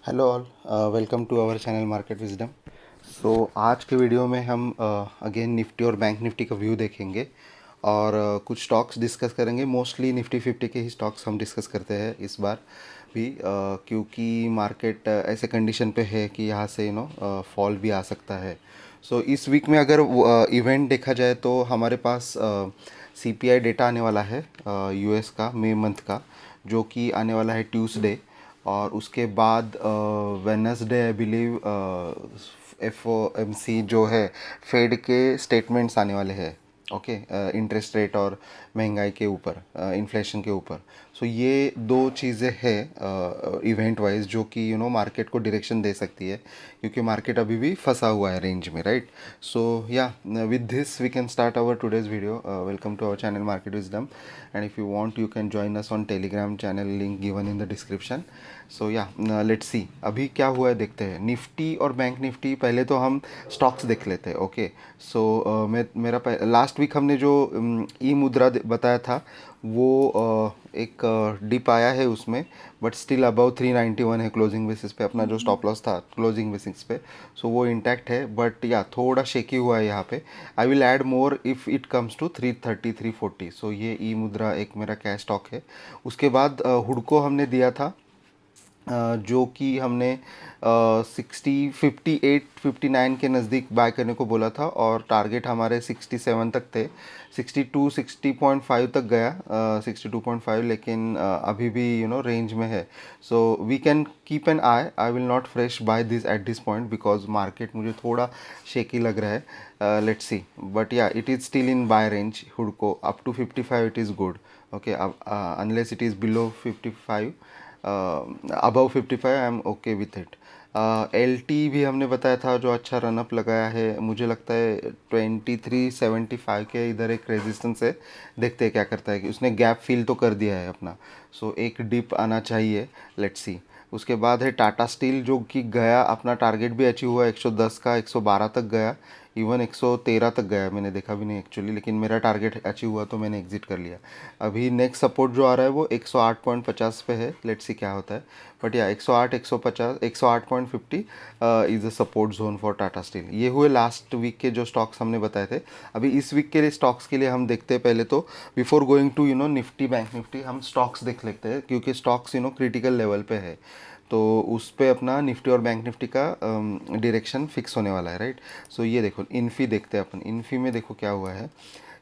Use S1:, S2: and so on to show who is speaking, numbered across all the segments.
S1: Hello all, welcome to our channel market wisdom. So आज के video में हम अगेन निफ्टी और बैंक निफ्टी का व्यू देखेंगे और कुछ स्टॉक्स डिस्कस करेंगे। मोस्टली निफ्टी 50 के ही स्टॉक्स हम डिस्कस करते हैं इस बार भी, क्योंकि मार्केट ऐसे कंडीशन पे है कि यहाँ से फॉल भी आ सकता है। सो इस वीक में अगर इवेंट देखा जाए तो हमारे पास सीपीआई डेटा आने वाला है यूएस का, मई मंथ का, जो कि आने वाला है ट्यूसडे। और उसके बाद वेनसडे आई बिलीव एफओएमसी जो है फेड के स्टेटमेंट्स आने वाले हैं। ओके, इंटरेस्ट रेट और महंगाई के ऊपर, इन्फ्लेशन के ऊपर। सो ये दो चीज़ें हैं इवेंट वाइज जो कि मार्केट को डायरेक्शन दे सकती है, क्योंकि मार्केट अभी भी फंसा हुआ है रेंज में, right. So yeah with this we can start our today's video. Welcome to our channel market wisdom, and if you want you can join us on Telegram channel, link given in the description. So yeah let's सी अभी क्या हुआ है, देखते हैं Nifty और bank Nifty. पहले तो हम स्टॉक्स देख लेते हैं। ओके, सो मेरा लास्ट वीक हमने जो ई मुद्रा बताया था वो एक डिप आया है उसमें, बट स्टिल अबव 391 है क्लोजिंग बेसिस पे। अपना जो स्टॉप लॉस था क्लोजिंग बेसिस पे, सो वो इंटैक्ट है, बट या थोड़ा शेकी हुआ है यहाँ पे। I will add more if it comes to 330 340। So ये ई मुद्रा एक मेरा कैश स्टॉक है। उसके बाद हुडको हमने दिया था, जो कि हमने 58 के नज़दीक बाय करने को बोला था, और टारगेट हमारे 67 तक थे। 60.5 तक गया, 62.5, लेकिन अभी भी रेंज में है। So we can keep an eye. I will not fresh buy this at this point because market मुझे थोड़ा शेकी लग रहा है। Let's see, but yeah it is still in buy range. हुडको up to 55 it is good. Okay, unless it is below 55, above 55 I am okay with it. L T भी हमने बताया था, जो अच्छा रनअप लगाया है। मुझे लगता है 2375 के इधर एक रेजिस्टेंस है, देखते हैं क्या करता है। कि उसने गैप फिल तो कर दिया है अपना, सो एक डिप आना चाहिए, लेट्स सी। उसके बाद है टाटा स्टील, जो कि गया, अपना टारगेट भी अचीव हुआ 110 का, 112 तक गया, इवन 113 तक गया। मैंने देखा भी नहीं एक्चुअली, लेकिन मेरा टारगेट अचीव हुआ तो मैंने एग्जिट कर लिया। अभी नेक्स्ट सपोर्ट जो आ रहा है वो 108.50 पे है, लेट्स सी क्या होता है। बट या 108, 150, 108.50 is a support zone for Tata steel. ये हुए लास्ट वीक के जो स्टॉक्स हमने बताए थे। अभी इस वीक के लिए स्टॉक्स के लिए हम देखते हैं पहले तो, before going to Nifty bank Nifty, हम स्टॉक्स देख लेते हैं, क्योंकि स्टॉक्स क्रिटिकल लेवल पे है। तो उस पे अपना निफ्टी और बैंक निफ्टी का डायरेक्शन फिक्स होने वाला है, राइट। सो ये देखो, इन्फी देखते हैं अपन। इन्फी में देखो क्या हुआ है।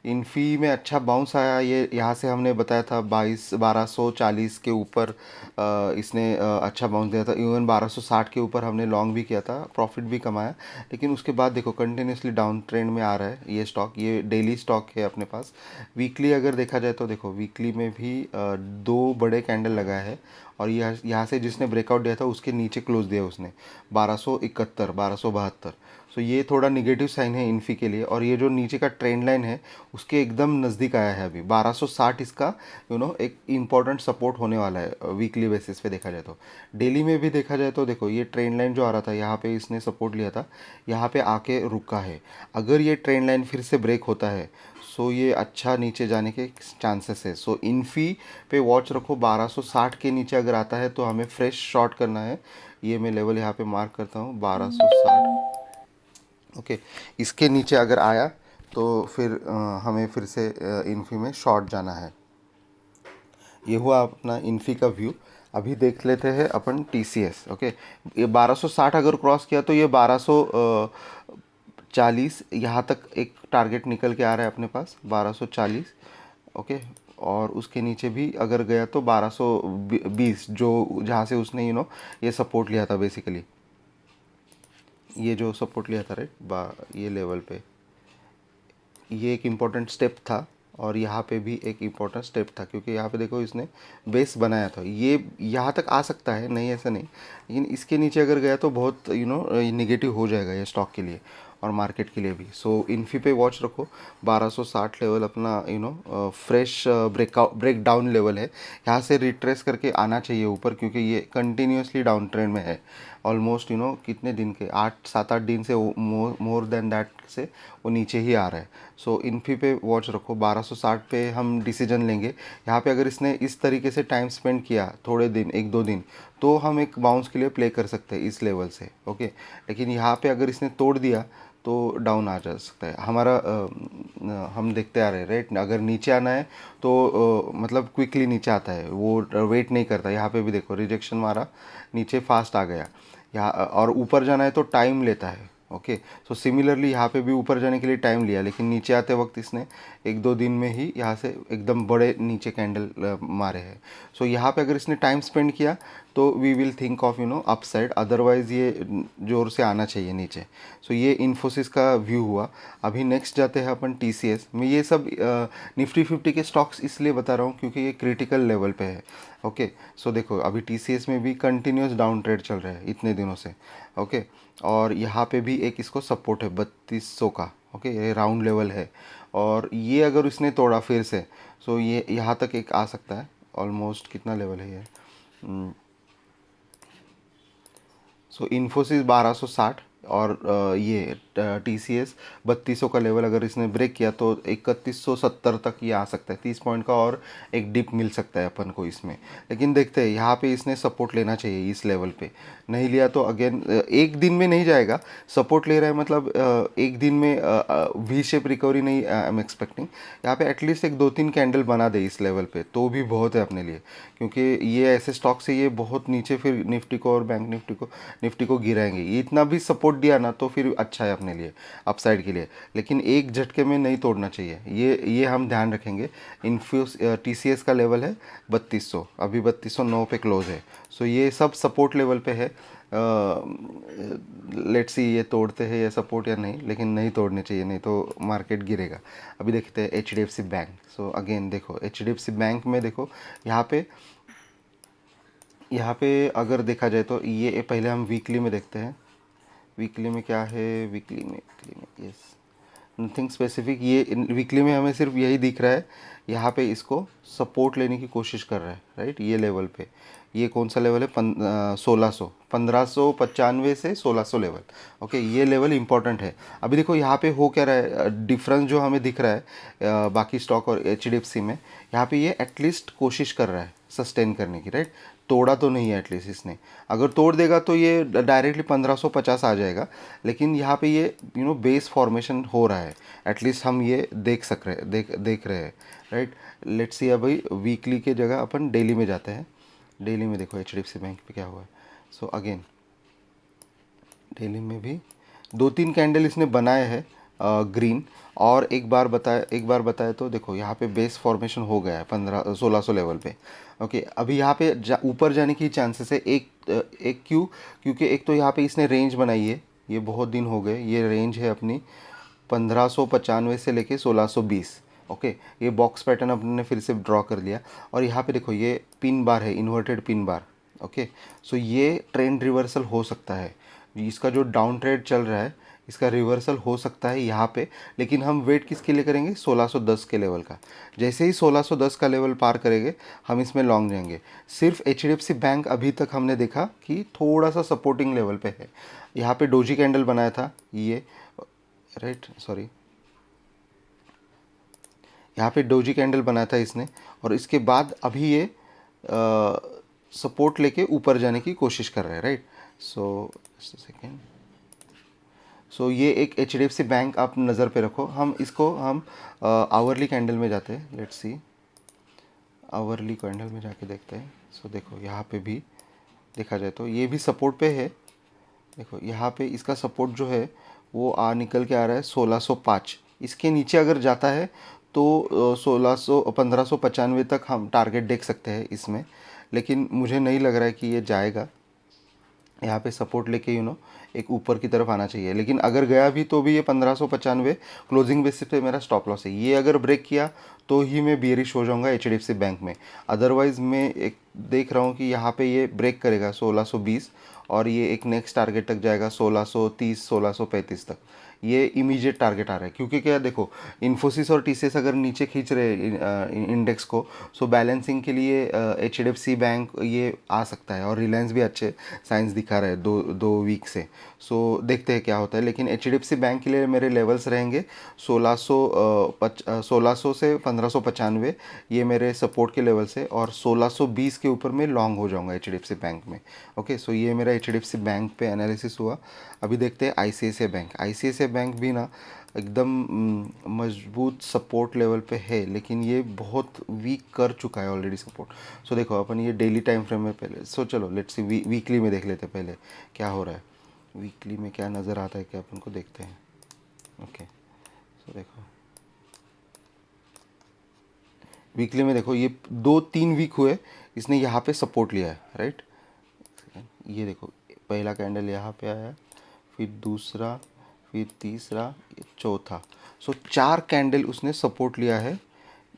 S1: इन्फी में अच्छा बाउंस आया। ये यहाँ से हमने बताया था 1240 के ऊपर इसने अच्छा बाउंस दिया था। इवन 1260 के ऊपर हमने लॉन्ग भी किया था, प्रॉफिट भी कमाया। लेकिन उसके बाद देखो कंटिन्यूसली डाउन ट्रेंड में आ रहा है ये स्टॉक। ये डेली स्टॉक है अपने पास। वीकली अगर देखा जाए तो देखो, वीकली में भी दो बड़े कैंडल लगा है, और यहाँ से जिसने ब्रेकआउट दिया था उसके नीचे क्लोज दिया उसने 1271, 1272। सो ये थोड़ा निगेटिव साइन है इन्फी के लिए। और ये जो नीचे का ट्रेंड लाइन है उसके एकदम नज़दीक आया है अभी 1260। इसका एक इम्पॉर्टेंट सपोर्ट होने वाला है वीकली बेसिस पे देखा जाए तो। डेली में भी देखा जाए तो देखो, ये ट्रेंड लाइन जो आ रहा था यहाँ पे इसने सपोर्ट लिया था, यहाँ पे आके रुका है। अगर ये ट्रेंड लाइन फिर से ब्रेक होता है, सो ये अच्छा नीचे जाने के चांसेस है। सो इन्फी पे वॉच रखो। 1260 के नीचे अगर आता है तो हमें फ्रेश शॉट करना है। ये मैं लेवल यहाँ पे मार्क करता हूँ, 1260। ओके, इसके नीचे अगर आया तो फिर हमें फिर से इन्फी में शॉर्ट जाना है। ये हुआ अपना इन्फी का व्यू। अभी देख लेते हैं अपन टी सी एस। ओके, ये 1260 अगर क्रॉस किया तो ये 1240 यहाँ तक एक टारगेट निकल के आ रहा है अपने पास, 1240। ओके, और उसके नीचे भी अगर गया तो 1220, जो जहाँ से उसने ये सपोर्ट लिया था बेसिकली, ये जो सपोर्ट लिया था, राइट, ये लेवल पे ये एक इम्पॉर्टेंट स्टेप था। और यहाँ पे भी एक इम्पॉर्टेंट स्टेप था, क्योंकि यहाँ पे देखो इसने बेस बनाया था। ये यहाँ तक आ सकता है, नहीं ऐसा नहीं, लेकिन इसके नीचे अगर गया तो बहुत निगेटिव हो जाएगा ये स्टॉक के लिए और मार्केट के लिए भी। सो इन्फी पे वॉच रखो। 1260 लेवल अपना फ्रेश ब्रेक डाउन लेवल है। यहाँ से रिट्रेस करके आना चाहिए ऊपर, क्योंकि ये कंटिन्यूसली डाउन ट्रेंड में है। ऑलमोस्ट कितने दिन के 8 7 8 दिन से मोर देन दैट से वो नीचे ही आ रहा है। सो इन्फी पे वॉच रखो, 1260 पे हम डिसीजन लेंगे। यहाँ पे अगर इसने इस तरीके से टाइम स्पेंड किया थोड़े दिन 1 2 दिन, तो हम एक बाउंस के लिए प्ले कर सकते हैं इस लेवल से, ओके। लेकिन यहाँ पे अगर इसने तोड़ दिया तो डाउन आ जा सकता है हमारा। हम देखते आ रहे हैं राइट, अगर नीचे आना है तो मतलब क्विकली नीचे आता है, वो वेट नहीं करता। यहाँ पे भी देखो रिजेक्शन मारा, नीचे फास्ट आ गया यहाँ, और ऊपर जाना है तो टाइम लेता है, ओके। सो सिमिलरली यहाँ पे भी ऊपर जाने के लिए टाइम लिया, लेकिन नीचे आते वक्त इसने 1 2 दिन में ही यहाँ से एकदम बड़े नीचे कैंडल मारे हैं। सो यहाँ पे अगर इसने टाइम स्पेंड किया तो we will think of upside, otherwise ये ज़ोर से आना चाहिए नीचे। सो ये इन्फोसिस का व्यू हुआ। अभी नेक्स्ट जाते हैं अपन TCS में। ये सब निफ्टी 50 के स्टॉक्स इसलिए बता रहा हूँ क्योंकि ये क्रिटिकल लेवल पे है, ओके। सो देखो अभी TCS में भी कंटिन्यूस डाउन ट्रेड चल रहा है इतने दिनों से, ओके। और यहाँ पे भी एक इसको सपोर्ट है 3200 का, ओके। ये राउंड लेवल है, और ये अगर इसने तोड़ा फिर से, सो ये यहाँ तक एक आ सकता है। ऑलमोस्ट कितना लेवल है ये, सो इन्फोसिस 1260 और ये TCS 3200 का लेवल अगर इसने ब्रेक किया तो 3170 तक ये आ सकता है। 30 पॉइंट का और एक डिप मिल सकता है अपन को इसमें। लेकिन देखते हैं, यहाँ पे इसने सपोर्ट लेना चाहिए इस लेवल पे। नहीं लिया तो अगेन एक दिन में नहीं जाएगा, सपोर्ट ले रहा है मतलब एक दिन में वी शेप रिकवरी नहीं आई एम एक्सपेक्टिंग। यहाँ पे एटलीस्ट एक 2 3 कैंडल बना दे इस लेवल पे तो भी बहुत है अपने लिए, क्योंकि ये ऐसे स्टॉक से ये बहुत नीचे फिर निफ्टी को और बैंक निफ्टी को गिराएंगे। ये इतना भी सपोर्ट दिया ना तो फिर अच्छा है अपने लिए, अपसाइड के लिए। लेकिन एक झटके में नहीं तोड़ना चाहिए, ये हम ध्यान रखेंगे। इन्फ्यूज TCS का लेवल है 3200, अभी 3209 पे क्लोज है। सो ये सब सपोर्ट लेवल पे है। लेट्स सी ये तोड़ते हैं ये सपोर्ट या नहीं, लेकिन नहीं तोड़ने चाहिए, नहीं तो मार्केट गिरेगा। अभी देखते हैं HDFC बैंक। सो अगेन देखो HDFC बैंक में देखो यहाँ पे अगर देखा जाए तो ये पहले हम वीकली में देखते हैं। वीकली में क्या है, वीकली में यस नथिंग स्पेसिफिक। ये वीकली में हमें सिर्फ यही दिख रहा है, यहाँ पे इसको सपोर्ट लेने की कोशिश कर रहा है राइट। ये लेवल पे, ये कौन सा लेवल है, 1595 से 1600 लेवल, ओके। ये लेवल इंपॉर्टेंट है। अभी देखो यहाँ पे हो क्या रहा है, डिफरेंस जो हमें दिख रहा है बाकी स्टॉक और HDFC में, यहाँ पे ये एटलीस्ट कोशिश कर रहा है सस्टेन करने की राइट। तोड़ा तो नहीं है एटलीस्ट इसने, अगर तोड़ देगा तो ये डायरेक्टली 1550 आ जाएगा। लेकिन यहाँ पे ये बेस फॉर्मेशन हो रहा है, एटलीस्ट हम ये देख रहे हैं राइट। लेट्स सी अभी वीकली के जगह अपन डेली में जाते हैं। डेली में देखो HDFC बैंक पे क्या हुआ है। सो अगेन डेली में भी 2 3 कैंडल इसने बनाए हैं ग्रीन, और एक बार बताया तो देखो यहाँ पे बेस फॉर्मेशन हो गया है 1600 लेवल पे, ओके। अभी यहाँ पे ऊपर जाने की चांसेस है एक क्योंकि एक तो यहाँ पे इसने रेंज बनाई है, ये बहुत दिन हो गए, ये रेंज है अपनी 1595 से लेके 1620, ओके। ये बॉक्स पैटर्न अपने फिर से ड्रॉ कर लिया, और यहाँ पे देखो ये पिन बार है, इन्वर्टेड पिन बार, ओके। सो ये ट्रेंड रिवर्सल हो सकता है, इसका जो डाउन ट्रेड चल रहा है इसका रिवर्सल हो सकता है यहाँ पे। लेकिन हम वेट किसके लिए करेंगे, 1610 के लेवल का। जैसे ही 1610 का लेवल पार करेंगे हम इसमें लॉन्ग जाएंगे। सिर्फ HDFC बैंक अभी तक हमने देखा कि थोड़ा सा सपोर्टिंग लेवल पे है। यहाँ पे डोजी कैंडल बनाया था ये राइट, सॉरी, यहाँ पे डोजी कैंडल बनाया था इसने, और इसके बाद अभी ये सपोर्ट लेके ऊपर जाने की कोशिश कर रहे हैं राइट। सो सेकेंड, सो ये एक HDFC बैंक आप नज़र पे रखो। हम आवरली कैंडल में जाते हैं, लेट्स सी आवरली कैंडल में जाके देखते हैं। सो देखो यहाँ पे भी देखा जाए तो ये भी सपोर्ट पे है। देखो यहाँ पे इसका सपोर्ट जो है वो निकल के आ रहा है 1605। इसके नीचे अगर जाता है तो 1595 तक हम टारगेट देख सकते हैं इसमें, लेकिन मुझे नहीं लग रहा है कि ये जाएगा। यहाँ पे सपोर्ट लेके एक ऊपर की तरफ आना चाहिए। लेकिन अगर गया भी तो भी ये 1595 क्लोजिंग बेसिस पे मेरा स्टॉप लॉस है। ये अगर ब्रेक किया तो ही मैं बियरिश हो जाऊंगा HDFC बैंक में। अदरवाइज़ मैं एक देख रहा हूँ कि यहाँ पे ये ब्रेक करेगा 1620, और ये एक नेक्स्ट टारगेट तक जाएगा 1630 1635 तक। ये इमीडिएट टारगेट आ रहा है, क्योंकि क्या देखो इन्फोसिस और टीसीएस अगर नीचे खींच रहे इंडेक्स को, सो बैलेंसिंग के लिए एचडीएफसी बैंक ये आ सकता है, और रिलायंस भी अच्छे साइंस दिखा रहा है दो दो वीक से। सो देखते हैं क्या होता है, लेकिन एचडीएफसी बैंक के लिए मेरे लेवल्स रहेंगे 1600 से 1595, ये मेरे सपोर्ट के लेवल्स है, और 1620 के ऊपर मैं लॉन्ग हो जाऊंगा एचडीएफसी बैंक में। ओके, सो ये मेरा एचडीएफसी बैंक पे एनालिसिस हुआ। अभी देखते हैं आईसीआईसीआई बैंक। आईसीआईसीआई बैंक भी ना एकदम मजबूत सपोर्ट लेवल पे है, लेकिन ये बहुत वीक कर चुका है ऑलरेडी सपोर्ट। सो देखो अपन ये डेली टाइम फ्रेम में पहले, सो चलो लेट्स सी वीकली में देख लेते हैं पहले क्या हो रहा है। वीकली में क्या नज़र आता है क्या अपन को देखते हैं। ओके, सो देखो वीकली में देखो ये 2-3 वीक हुए इसने यहाँ पे सपोर्ट लिया है, राइट। ये देखो पहला कैंडल यहाँ पे आया, फिर दूसरा, फिर तीसरा, ये चौथा। सो 4 कैंडल उसने सपोर्ट लिया है।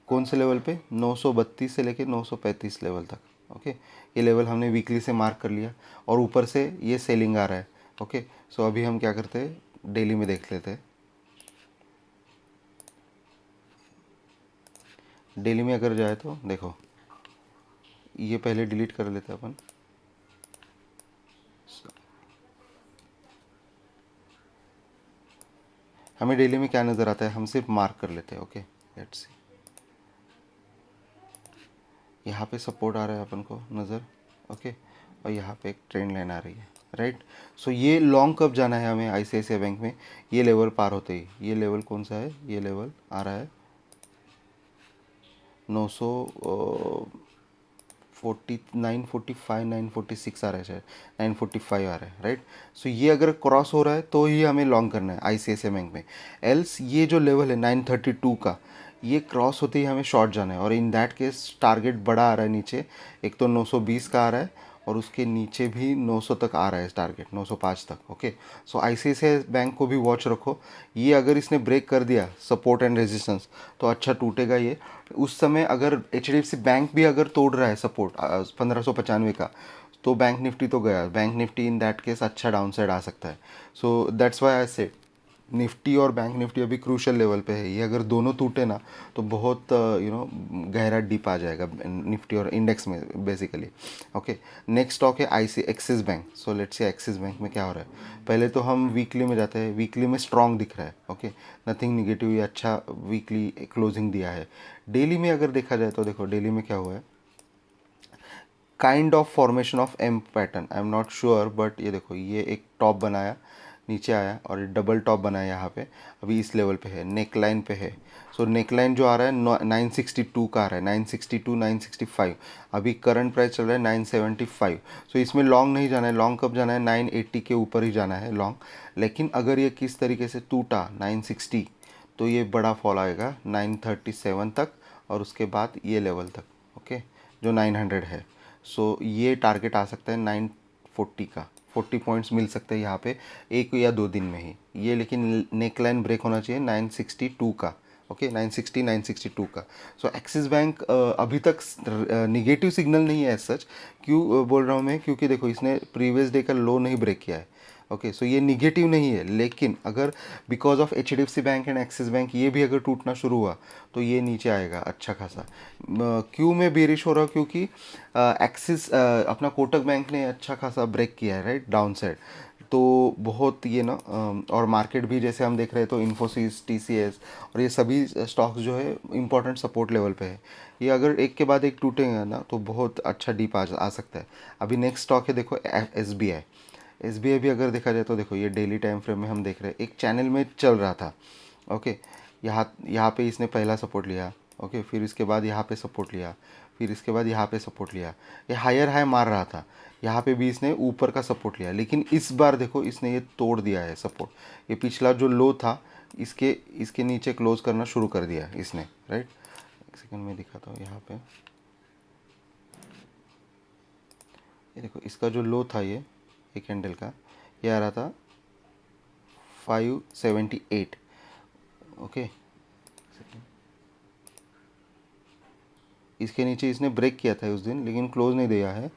S1: कौन से लेवल पे? 932 से लेके 935 लेवल तक। ओके, ये लेवल हमने वीकली से मार्क कर लिया, और ऊपर से ये सेलिंग आ रहा है। ओके, सो अभी हम क्या करते हैं, डेली में देख लेते हैं। डेली में अगर जाए तो देखो ये पहले डिलीट कर लेते हैं अपन। हमें डेली में क्या नज़र आता है, हम सिर्फ मार्क कर लेते हैं। ओके, लेट्स सी, यहाँ पे सपोर्ट आ रहा है अपन को नज़र। ओके, और यहाँ पे एक ट्रेंड लाइन आ रही है, राइट। सो ये लॉन्ग कब जाना है हमें आईसीआईसीआई बैंक में, ये लेवल पार होते ही। ये लेवल कौन सा है, ये लेवल आ रहा है 949, 946 आ रहा है शायद, 945 आ रहा है, राइट। सो ये अगर क्रॉस हो रहा है तो ही हमें लॉन्ग करना है आईसीआईसीआई बैंक में। एल्स ये जो लेवल है 932 का, ये क्रॉस होते ही हमें शॉर्ट जाना है, और इन दैट केस टारगेट बड़ा आ रहा है नीचे। एक तो 920 का आ रहा है, और उसके नीचे भी 900 तक आ रहा है टारगेट, 905 तक। ओके, सो आईसीआईसीआई बैंक को भी वॉच रखो। ये अगर इसने ब्रेक कर दिया सपोर्ट एंड रेजिस्टेंस तो अच्छा टूटेगा ये। उस समय अगर एचडीएफसी बैंक भी अगर तोड़ रहा है सपोर्ट 1595 का, तो बैंक निफ्टी तो गया। Bank Nifty in that case अच्छा डाउन साइड आ सकता है। सो दैट्स वाई आई से निफ्टी और बैंक निफ्टी अभी क्रूशल लेवल पे है। ये अगर दोनों टूटे ना तो बहुत गहरा डीप आ जाएगा निफ्टी और इंडेक्स में बेसिकली। ओके, नेक्स्ट स्टॉक है IC axis bank. So let's see axis bank में क्या हो रहा है। पहले तो हम वीकली में जाते हैं। वीकली में स्ट्रॉन्ग दिख रहा है। ओके, नथिंग निगेटिव, ये अच्छा वीकली क्लोजिंग दिया है। डेली में अगर देखा जाए तो देखो डेली में क्या हुआ है, kind of formation of M pattern, I am not sure, but ये देखो ये एक टॉप बनाया, नीचे आया, और डबल टॉप बनाया यहाँ पे। अभी इस लेवल पे है, नेक लाइन पे है। सो नेक लाइन जो आ रहा है 962 का आ रहा है, 962, 965। अभी करंट प्राइस चल रहा है 975। सो इसमें लॉन्ग नहीं जाना है। लॉन्ग कब जाना है, 980 के ऊपर ही जाना है लॉन्ग। लेकिन अगर ये किस तरीके से टूटा 960, तो ये बड़ा फॉल आएगा 937 तक, और उसके बाद ये लेवल तक। ओके, जो 900 है। सो ये टारगेट आ सकता है 940 का। 40 पॉइंट्स मिल सकते हैं यहाँ पे 1 या 2 दिन में ही ये। लेकिन नेक लाइन ब्रेक होना चाहिए 962 का। ओके, 960, 962 का। सो एक्सिस बैंक अभी तक निगेटिव सिग्नल नहीं है एज सच। क्यों बोल रहा हूँ मैं, क्योंकि देखो इसने प्रीवियस डे का लो नहीं ब्रेक किया है। ओके, सो ये निगेटिव नहीं है, लेकिन अगर because of HDFC bank and axis bank ये भी अगर टूटना शुरू हुआ तो ये नीचे आएगा अच्छा खासा। क्यों मैं बेरिश हो रहा हूँ, क्योंकि एक्सिस अपना कोटक बैंक ने अच्छा खासा ब्रेक किया है, राइट, डाउन साइड। तो बहुत ये ना और मार्केट भी जैसे हम देख रहे हैं तो इन्फोसिस, टीसीएस और ये सभी स्टॉक्स जो है इंपॉर्टेंट सपोर्ट लेवल पे है। ये अगर एक के बाद एक टूटेंगे ना तो बहुत अच्छा डीप आ सकता है। अभी नेक्स्ट स्टॉक है देखो एसबीआई। एसबीआई भी अगर देखा जाए तो देखो ये डेली टाइम फ्रेम में हम देख रहे हैं एक चैनल में चल रहा था। ओके, यहाँ पे इसने पहला सपोर्ट लिया। ओके, फिर इसके बाद यहाँ पे सपोर्ट लिया, फिर इसके बाद यहाँ पे सपोर्ट लिया। ये हायर हाई मार रहा था, यहाँ पे भी इसने ऊपर का सपोर्ट लिया, लेकिन इस बार देखो इसने ये तोड़ दिया है सपोर्ट। ये पिछला जो लो था इसके इसके नीचे क्लोज करना शुरू कर दिया इसने, राइट। एक सेकंड में दिखाता हूँ यहाँ पे। ये देखो इसका जो लो था ये एक कैंडल का, ये आ रहा था 578। ओके, इसके नीचे इसने ब्रेक किया था उस दिन, लेकिन क्लोज नहीं दिया है।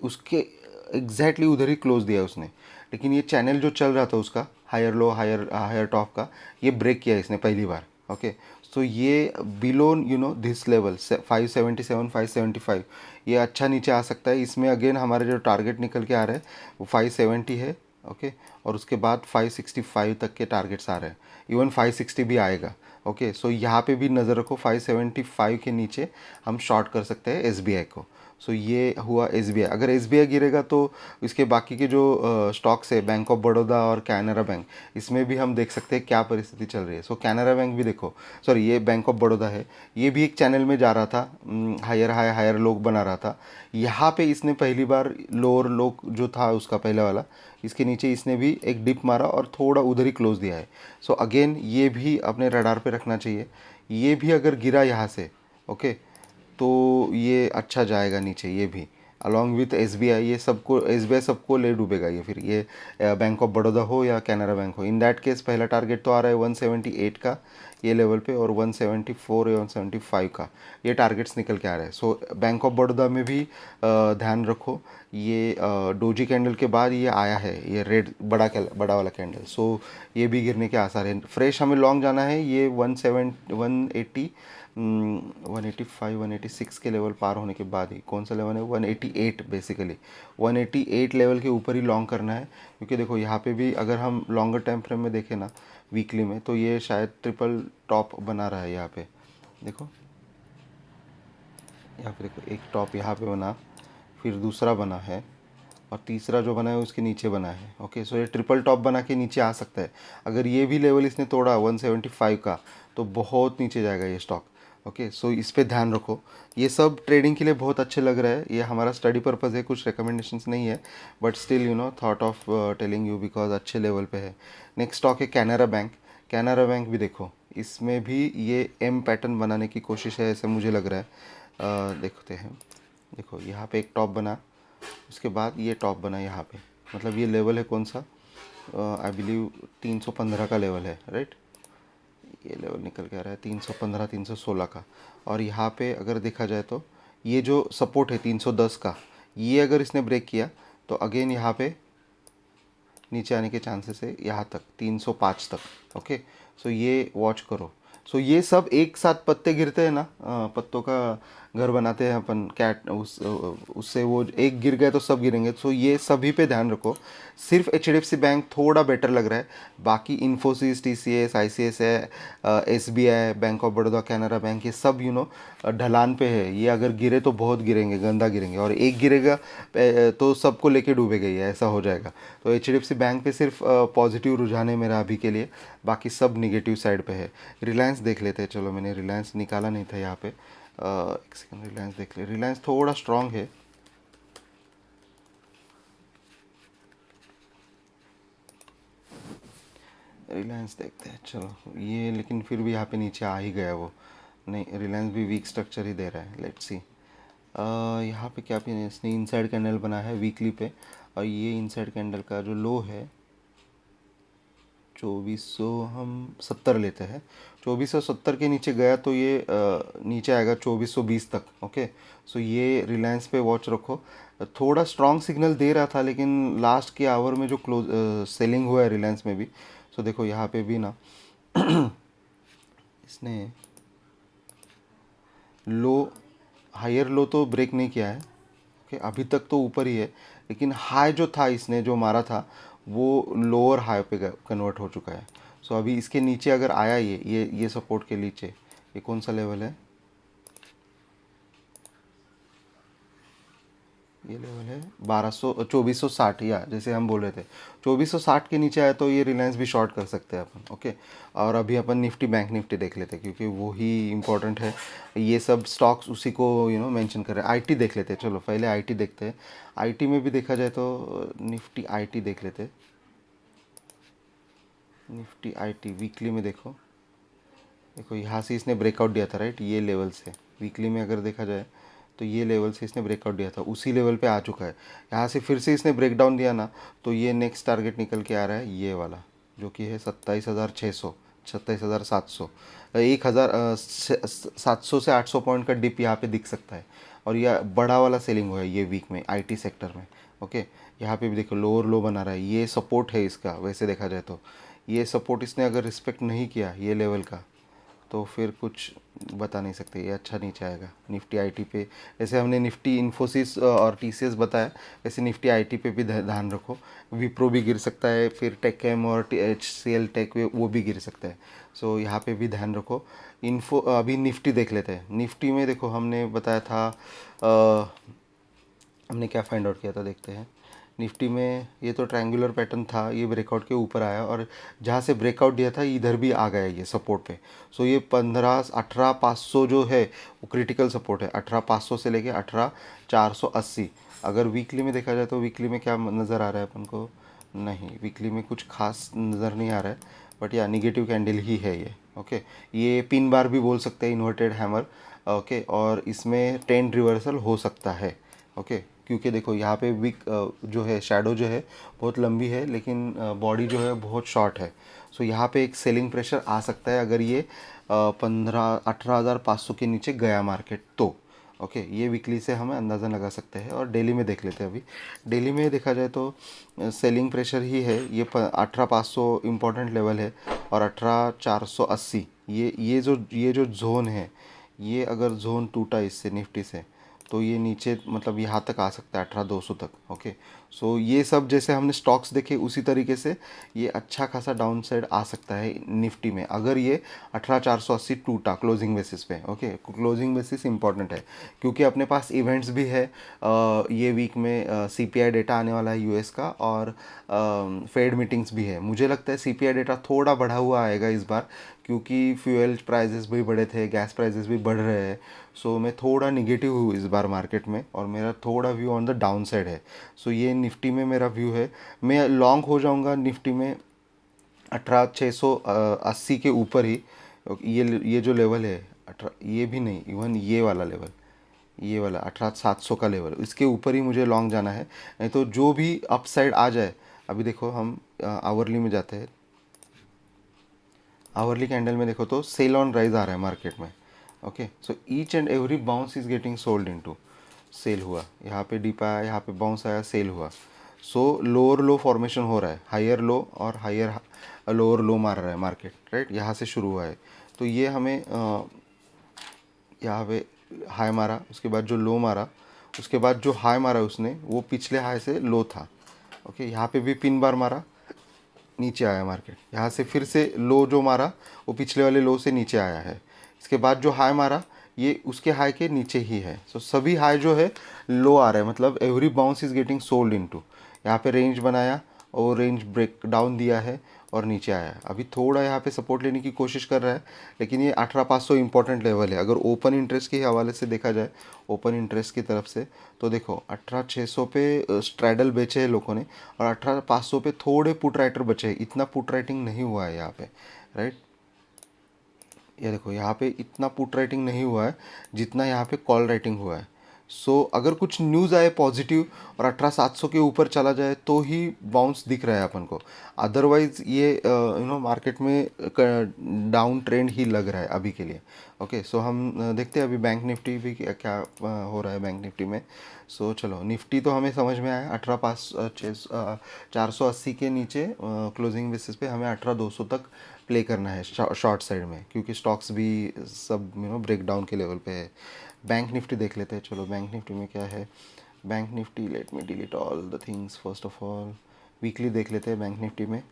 S1: उसके एग्जैक्टली उधर ही क्लोज दिया उसने। लेकिन ये चैनल जो चल रहा था उसका higher low higher higher top का, ये ब्रेक किया इसने पहली बार। ओके, सो ये बिलो दिस लेवल 577 575 ये अच्छा नीचे आ सकता है। इसमें अगेन हमारे जो टारगेट निकल के आ रहे हैं वो 570 है। ओके, और उसके बाद 565 तक के टारगेट्स आ रहे हैं, इवन 560 भी आएगा। ओके, सो यहाँ पे भी नज़र रखो, 575 के नीचे हम शॉर्ट कर सकते हैं एसबीआई को। सो ये हुआ एसबीआई। अगर एसबीआई गिरेगा तो इसके बाकी के जो स्टॉक्स है, बैंक ऑफ बड़ौदा और कैनरा बैंक, इसमें भी हम देख सकते हैं क्या परिस्थिति चल रही है। सो कैनरा बैंक भी देखो, सॉरी ये बैंक ऑफ बड़ौदा है, ये भी एक चैनल में जा रहा था, हायर हाई हायर लोग बना रहा था। यहाँ पे इसने पहली बार लोअर लो जो था उसका पहले वाला, इसके नीचे इसने भी एक डिप मारा और थोड़ा उधर ही क्लोज दिया है। सो अगेन ये भी अपने रडार पे रखना चाहिए। ये भी अगर गिरा यहाँ से, ओके, तो ये अच्छा जाएगा नीचे ये भी, अलॉन्ग विथ एसबीआई। ये सबको एसबीआई सबको ले डूबेगा ये, फिर ये बैंक ऑफ बड़ौदा हो या कैनरा बैंक हो। इन दैट केस पहला टारगेट तो आ रहा है 178 का ये लेवल पे, और 174 या 175 का ये टारगेट्स निकल के आ रहे हैं। सो बैंक ऑफ बड़ौदा में भी ध्यान रखो, ये डोजी कैंडल के बाद ये आया है, ये रेड बड़ा वाला कैंडल। सो ये भी गिरने के आसार है। फ्रेश हमें लॉन्ग जाना है, ये 180 185 186 के लेवल पार होने के बाद ही, कौन सा लेवल है 188, बेसिकली 188 लेवल के ऊपर ही लॉन्ग करना है। क्योंकि देखो यहाँ पे भी अगर हम लॉन्गर टाइम फ्रेम में देखें ना, वीकली में, तो ये शायद ट्रिपल टॉप बना रहा है यहाँ पे। देखो यहाँ पे देखो, एक टॉप यहाँ पे बना, फिर दूसरा बना है, और तीसरा जो बना है उसके नीचे बना है। ओके, सो ये ट्रिपल टॉप बना के नीचे आ सकता है। अगर ये भी लेवल इसने तोड़ा 175 का, तो बहुत नीचे जाएगा ये स्टॉक। ओके, सो इस पे ध्यान रखो। ये सब ट्रेडिंग के लिए बहुत अच्छे लग रहा है, ये हमारा स्टडी पर्पज़ है, कुछ रिकमेंडेशंस नहीं है, but still thought of telling you because अच्छे लेवल पे है। नेक्स्ट स्टॉक है कैनरा बैंक। कैनरा बैंक भी देखो, इसमें भी ये एम पैटर्न बनाने की कोशिश है, ऐसे मुझे लग रहा है। देखते हैं, देखो यहाँ पे एक टॉप बना, उसके बाद ये टॉप बना यहाँ पे, मतलब ये लेवल है कौन सा, आई बिलीव 315 का लेवल है, राइट। ये लेवल निकल के आ रहा है 315 316 का। और यहाँ पे अगर देखा जाए तो ये जो सपोर्ट है 310 का, ये अगर इसने ब्रेक किया तो अगेन यहाँ पे नीचे आने के चांसेस है, यहाँ तक 305 तक। ओके, सो ये वॉच करो। सो ये सब एक साथ पत्ते गिरते हैं ना, पत्तों का घर बनाते हैं अपन, कैट उससे वो एक गिर गए तो सब गिरेंगे। सो ये सभी पे ध्यान रखो। सिर्फ एचडीएफसी बैंक थोड़ा बेटर लग रहा है, बाकी इन्फोसिस, टीसीएस, आईसीएस है, SBI, bank of Baroda, Canara bank, ये सब ढलान पे है। ये अगर गिरे तो बहुत गिरेंगे, गंदा गिरेंगे, और एक गिरेगा तो सबको लेके डूबेगा, ये ऐसा हो जाएगा। तो एचडीएफसी बैंक पे सिर्फ पॉजिटिव रुझान है मेरा अभी के लिए, बाकी सब निगेटिव साइड पे है। रिलायंस देख लेते हैं, चलो मैंने रिलायंस निकाला नहीं था यहाँ पे, एक सेकंड, रिलायंस देख ले। रिलायंस थोड़ा स्ट्रांग है, रिलायंस देखते हैं चलो। ये लेकिन फिर भी यहाँ पे नीचे आ ही गया वो, नहीं रिलायंस भी वीक स्ट्रक्चर ही दे रहा है। लेट्स सी, यहाँ पे क्या भी इसने इनसाइड कैंडल बना है वीकली पे, और ये इनसाइड कैंडल का जो लो है 2400 हम 70 लेते हैं, 2470 के नीचे गया तो ये नीचे आएगा 2420 तक। ओके, सो ये रिलायंस पे वॉच रखो। थोड़ा स्ट्रॉन्ग सिग्नल दे रहा था, लेकिन लास्ट के आवर में जो क्लोज सेलिंग हुआ है रिलायंस में भी। सो देखो यहाँ पे भी ना इसने लो, हायर लो तो ब्रेक नहीं किया है। ओके, अभी तक तो ऊपर ही है, लेकिन हाई जो था इसने जो मारा था वो लोअर हाई पे कन्वर्ट हो चुका है। सो अभी इसके नीचे अगर आया ये सपोर्ट के नीचे, ये कौन सा लेवल है, ये लेवल है 1200 2460, या जैसे हम बोल रहे थे 2460 के नीचे आया तो ये रिलायंस भी शॉर्ट कर सकते हैं अपन। ओके, और अभी अपन निफ्टी, बैंक निफ्टी देख लेते हैं, क्योंकि वो ही इम्पोर्टेंट है। ये सब स्टॉक्स उसी को मेंशन कर रहे हैं। आईटी देख लेते हैं, चलो पहले आईटी देखते हैं। आईटी में भी देखा जाए तो निफ्टी आईटी देख लेते हैं। निफ्टी आईटी वीकली में देखो, देखो यहाँ से इसने ब्रेकआउट दिया था, राइट, ये लेवल से वीकली में अगर देखा जाए तो ये लेवल से इसने ब्रेकआउट दिया था, उसी लेवल पे आ चुका है। यहाँ से फिर से इसने ब्रेकडाउन दिया ना, तो ये नेक्स्ट टारगेट निकल के आ रहा है ये वाला, जो कि है 27,600 27,700, 1,700 से 800 पॉइंट का डिप यहाँ पे दिख सकता है। और यह बड़ा वाला सेलिंग हुआ है ये वीक में आईटी सेक्टर में। ओके, यहाँ पे भी देखो लोअर लो बना रहा है, ये सपोर्ट है इसका वैसे देखा जाए तो। ये सपोर्ट इसने अगर रिस्पेक्ट नहीं किया ये लेवल का तो फिर कुछ बता नहीं सकते, ये अच्छा नीचे आएगा। निफ्टी आईटी पे जैसे हमने निफ्टी इन्फोसिस और टीसीएस बताया, वैसे निफ्टी आईटी पे भी ध्यान रखो। विप्रो भी गिर सकता है, फिर टेकएम और एचसीएल टेक वो भी गिर सकता है। सो यहाँ पे भी ध्यान रखो। इन्फो अभी निफ्टी देख लेते हैं। निफ्टी में देखो हमने बताया था, हमने क्या फाइंड आउट किया था देखते हैं। निफ्टी में ये तो ट्रायंगुलर पैटर्न था, ये ब्रेकआउट के ऊपर आया और जहाँ से ब्रेकआउट दिया था इधर भी आ गया ये सपोर्ट पे। सो ये 18,500 जो है वो क्रिटिकल सपोर्ट है, 18,500 से लेके 18,480। अगर वीकली में देखा जाए तो वीकली में क्या नज़र आ रहा है अपन को, नहीं वीकली में कुछ खास नज़र नहीं आ रहा है, बट या निगेटिव कैंडल ही है ये। ओके, ये पिन बार भी बोल सकते हैं, इन्वर्टेड हैमर। ओके, और इसमें ट्रेंड रिवर्सल हो सकता है। ओके, क्योंकि देखो यहाँ पे विक जो है शैडो जो है बहुत लंबी है, लेकिन बॉडी जो है बहुत शॉर्ट है। सो यहाँ पे एक सेलिंग प्रेशर आ सकता है अगर ये 18,500 के नीचे गया मार्केट तो। ओके, ये वीकली से हमें अंदाज़ा लगा सकते हैं। और डेली में देख लेते हैं। अभी डेली में देखा जाए तो सेलिंग प्रेशर ही है, ये 18,500 इम्पॉर्टेंट लेवल है और 18,480 ये जो जोन है, ये अगर जोन टूटा इससे निफ्टी से तो ये नीचे मतलब यहाँ तक आ सकता है 18,200 तक। ओके, सो ये सब जैसे हमने स्टॉक्स देखे उसी तरीके से ये अच्छा खासा डाउन साइड आ सकता है निफ्टी में अगर ये 18,480 टूटा क्लोजिंग बेसिस पे। ओके, क्लोजिंग बेसिस इंपॉर्टेंट है क्योंकि अपने पास इवेंट्स भी है। ये वीक में सीपीआई डेटा आने वाला है यूएस का और फेड मीटिंग्स भी है। मुझे लगता है सीपीआई डेटा थोड़ा बढ़ा हुआ आएगा इस बार क्योंकि फ्यूल प्राइजेस भी बढ़े थे, गैस प्राइजेस भी बढ़ रहे हैं। सो मैं थोड़ा निगेटिव हूँ इस बार मार्केट में और मेरा थोड़ा view on the down side है। सो ये निफ्टी में मेरा व्यू है, मैं लॉन्ग हो जाऊँगा निफ्टी में 18,680 के ऊपर ही। ये जो लेवल है 18, ये भी नहीं, इवन ये वाला लेवल, ये वाला 18,700 का लेवल, इसके ऊपर ही मुझे लॉन्ग जाना है। नहीं तो जो भी अपसाइड आ जाए, अभी देखो हम आवरली में जाते हैं। आवरली कैंडल में देखो तो सेल ऑन राइज आ रहा है मार्केट में। Okay, so each and every bounce is getting sold into, sell हुआ, यहाँ पे डीप आया, यहाँ पे बाउंस आया, सेल हुआ। सो लोअर लो फॉर्मेशन हो रहा है, हायर लो और हायर लोअर लो मार रहा है मार्केट, राइट। यहाँ से शुरू हुआ है तो ये हमें यहाँ पे हाई मारा, उसके बाद जो लो मारा, उसके बाद जो हाई मारा उसने वो पिछले हाई से लो था। ओके, यहाँ पे भी पिन बार मारा, नीचे आया मार्केट, यहाँ से फिर से लो जो मारा वो पिछले वाले लो से नीचे आया है। इसके बाद जो हाई मारा ये उसके हाई के नीचे ही है। सो सभी हाई जो है लो आ रहा है, मतलब every bounce is getting sold into. यहाँ पे रेंज बनाया और रेंज ब्रेक डाउन दिया है और नीचे आया। अभी थोड़ा यहाँ पे सपोर्ट लेने की कोशिश कर रहा है, लेकिन ये 18,500 इंपॉर्टेंट लेवल है। अगर ओपन इंटरेस्ट के हवाले से देखा जाए, ओपन इंटरेस्ट की तरफ से तो देखो 18,600 पे स्ट्रैडल बेचे हैं लोगों ने और 18,500 पे थोड़े पुट राइटर बचे हैं। इतना पुट राइटिंग नहीं हुआ है यहाँ पे, राइट। ये देखो यहाँ पे इतना पुट राइटिंग नहीं हुआ है जितना यहाँ पे कॉल राइटिंग हुआ है। सो अगर कुछ न्यूज़ आए पॉजिटिव और 18,700 के ऊपर चला जाए तो ही बाउंस दिख रहा है अपन को, अदरवाइज ये मार्केट में डाउन ट्रेंड ही लग रहा है अभी के लिए। ओके, सो हम देखते हैं अभी बैंक निफ्टी भी क्या हो रहा है बैंक निफ्टी में। सो चलो, निफ्टी तो हमें समझ में आया 480 के नीचे क्लोजिंग बेसिस पे हमें 18,200 तक प्ले करना है शॉर्ट साइड में, क्योंकि स्टॉक्स भी सब ब्रेक डाउन के लेवल पे है। बैंक निफ्टी देख लेते हैं। चलो बैंक निफ्टी में क्या है। Bank Nifty, let me delete all the things first of all. Weekly देख लेते हैं बैंक निफ्टी में।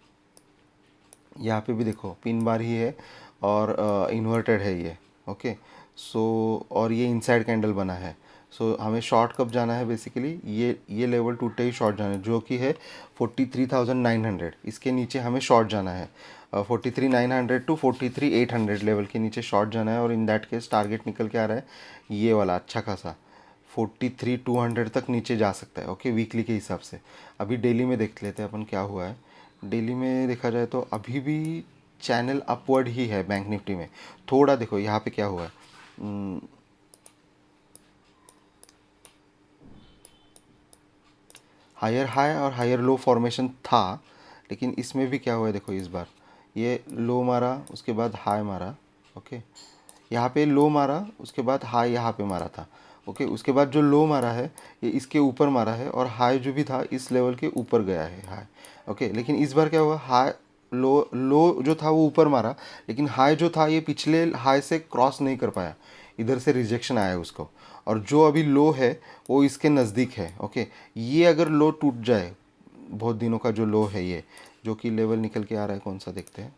S1: यहाँ पे भी देखो पिन बार ही है और इन्वर्टेड है ये। ओके, सो और ये इनसाइड कैंडल बना है। सो हमें शॉर्ट कब जाना है, बेसिकली ये लेवल टूटे ही शॉर्ट जाना है, जो कि है 43,900। इसके नीचे हमें शॉर्ट जाना है 43,900 टू 43,800 लेवल के नीचे शॉर्ट जाना है। और इन दैट केस टारगेट निकल के आ रहा है ये वाला अच्छा खासा 43,200 तक नीचे जा सकता है। ओके, वीकली के हिसाब से। अभी डेली में देख लेते हैं अपन क्या हुआ है। डेली में देखा जाए तो अभी भी चैनल अपवर्ड ही है बैंक निफ्टी में। थोड़ा देखो यहाँ पे क्या हुआ है, हायर हाई और हायर लो फॉर्मेशन था, लेकिन इसमें भी क्या हुआ है देखो, इस बार ये लो मारा, उसके बाद हाई मारा। ओके, यहाँ पे लो मारा, उसके बाद हाई यहाँ पे मारा था ओके, उसके बाद जो लो मारा है ये इसके ऊपर मारा है, और हाई जो भी था इस लेवल के ऊपर गया है हाई। ओके, लेकिन इस बार क्या हुआ, हाई लो जो था वो ऊपर मारा, लेकिन हाई जो था ये पिछले हाई से क्रॉस नहीं कर पाया, इधर से रिजेक्शन आया उसको, और जो अभी लो है वो इसके नज़दीक है। ओके, ये अगर लो टूट जाए, बहुत दिनों का जो लो है ये, जो कि लेवल निकल के आ रहा है, कौन सा देखते हैं,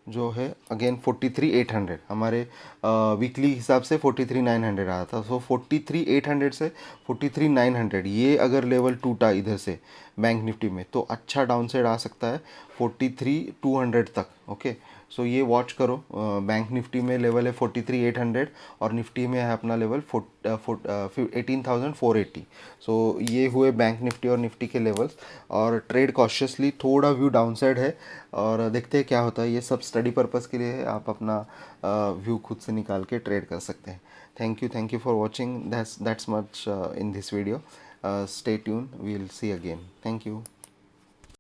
S1: जो है अगेन 43,800, हमारे वीकली हिसाब से 43,900 आया था। सो 43,800 से 43,900, ये अगर लेवल टूटा इधर से बैंक निफ्टी में, तो अच्छा डाउन साइड आ सकता है 43,200 तक। ओके, सो ये वॉच करो। बैंक निफ्टी में लेवल है 43,800, और निफ्टी में है अपना लेवल 18,480। सो ये हुए बैंक निफ्टी और निफ्टी के लेवल्स, और ट्रेड कॉशियसली, थोड़ा व्यू डाउनसाइड है, और देखते हैं क्या होता है। ये सब स्टडी पर्पस के लिए है, आप अपना व्यू खुद से निकाल के ट्रेड कर सकते हैं। Thank you for watching, that's much in this video. Stay tune, we will see again. Thank you.